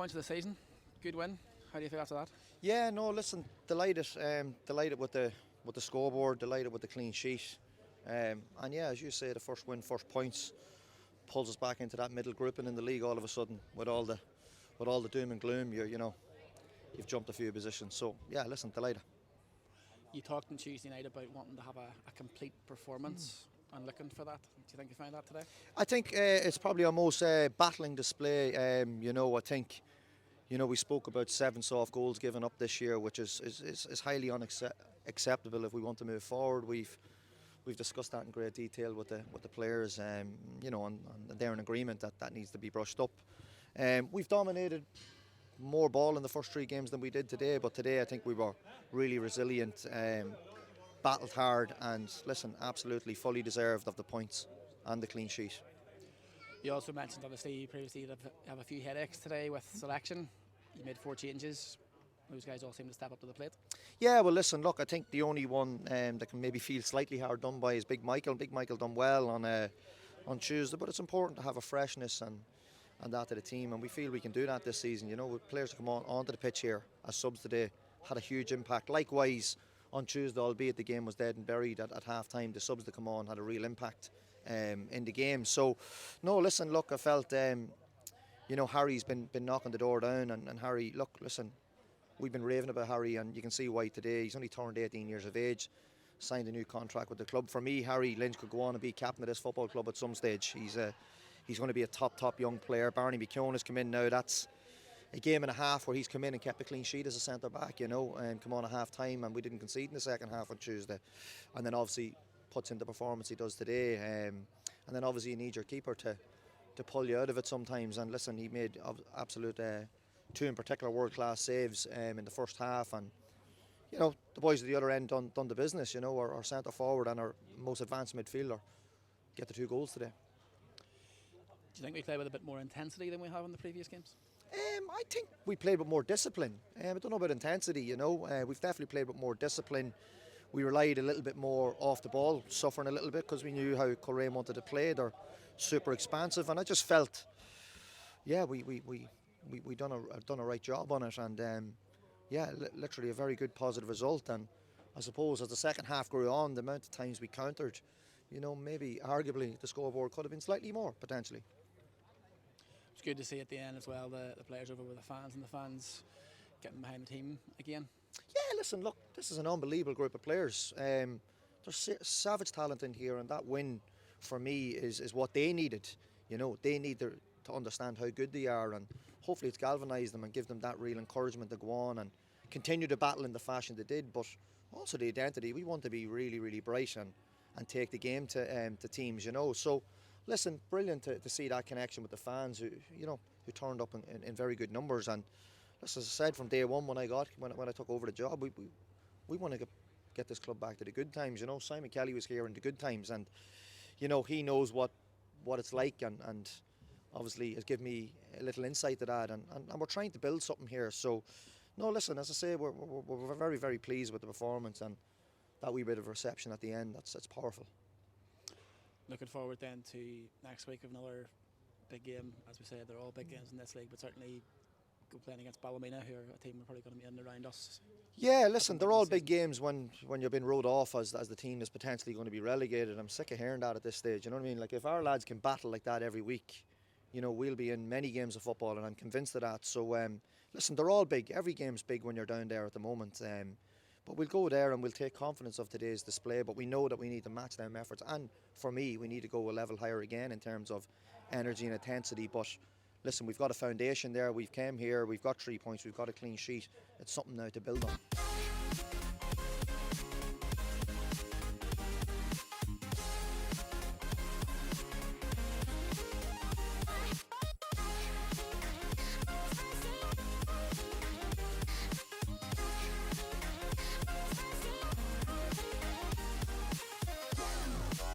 points of the season. Good win. How do you feel after that? Yeah, no, listen, delighted with the scoreboard, delighted with the clean sheet, and yeah, as you say, the first win, first points, pulls us back into that middle grouping in the league all of a sudden. With all the doom and gloom, you've jumped a few positions. So yeah, listen, delighted. You talked on Tuesday night about wanting to have a complete performance and looking for that. Do you think you found that today? I think it's probably our most battling display. I think. We spoke about 7 soft goals given up this year, which is highly unacceptable if we want to move forward. We've discussed that in great detail with the players, and they're in agreement that needs to be brushed up. We've dominated more ball in the first 3 games than we did today, but today I think we were really resilient, battled hard, and listen, absolutely fully deserved of the points and the clean sheet. You also mentioned obviously previously that you have a few headaches today with selection. You made 4 changes. Those guys all seem to step up to the plate. Yeah, well, listen, look, I think the only one that can maybe feel slightly hard done by is Big Michael. Big Michael done well on Tuesday, but it's important to have a freshness and that to the team, and we feel we can do that this season. With players that come onto the pitch here as subs today had a huge impact. Likewise, on Tuesday, albeit the game was dead and buried at half time, the subs that come on had a real impact in the game. So, no, listen, look, I felt, Harry's been knocking the door down, and Harry, look, listen, we've been raving about Harry, and you can see why today. He's only turned 18 years of age, signed a new contract with the club. For me, Harry Lynch could go on and be captain of this football club at some stage. He's going to be a top young player. Barney McKeown has come in now. That's a game and a half where he's come in and kept a clean sheet as a centre back, and come on at half time, and we didn't concede in the second half on Tuesday. And then obviously puts in the performance he does today. And then obviously you need your keeper to pull you out of it sometimes. And listen, he made absolute 2 in particular world-class saves in the first half. And the boys at the other end done the business. Our centre forward and our most advanced midfielder get the 2 goals today. Do you think we play with a bit more intensity than we have in the previous games? I think we played with more discipline. I don't know about intensity, we've definitely played with more discipline. We relied a little bit more off the ball, suffering a little bit because we knew how Coleraine wanted to play. They're super expansive, and I just felt, yeah, we done a right job on it, and literally a very good positive result. And I suppose as the second half grew on, the amount of times we countered, maybe arguably the scoreboard could have been slightly more potentially. It's good to see at the end as well the players over with the fans, and the fans getting behind the team again. Yeah, listen, look, this is an unbelievable group of players. There's savage talent in here, and that win for me is what they needed. They need to understand how good they are, and hopefully it's galvanised them and give them that real encouragement to go on and continue to battle in the fashion they did, but also the identity. We want to be really, really bright and take the game to teams, So, listen, brilliant to see that connection with the fans who turned up in very good numbers. And as I said from day one when I took over the job, we want to get this club back to the good times. Simon Kelly was here in the good times, and he knows what it's like, and obviously has given me a little insight to that, and we're trying to build something here. So, no, listen, as I say, we're very, very pleased with the performance, and that wee bit of reception at the end, that's powerful. Looking forward then to next week of another big game. As we said, they're all big games in this league, but certainly go playing against Ballymena, who are a team we're probably going to be in and around us. Yeah, listen, they're all big games when you've been rode off as the team that's potentially going to be relegated. I'm sick of hearing that at this stage, you know what I mean? Like, if our lads can battle like that every week, we'll be in many games of football, and I'm convinced of that. So, listen, they're all big. Every game's big when you're down there at the moment. But we'll go there and we'll take confidence of today's display, but we know that we need to match them efforts, and for me we need to go a level higher again in terms of energy and intensity. But listen, we've got a foundation there, we've came here, we've got 3 points, we've got a clean sheet. It's something now to build on.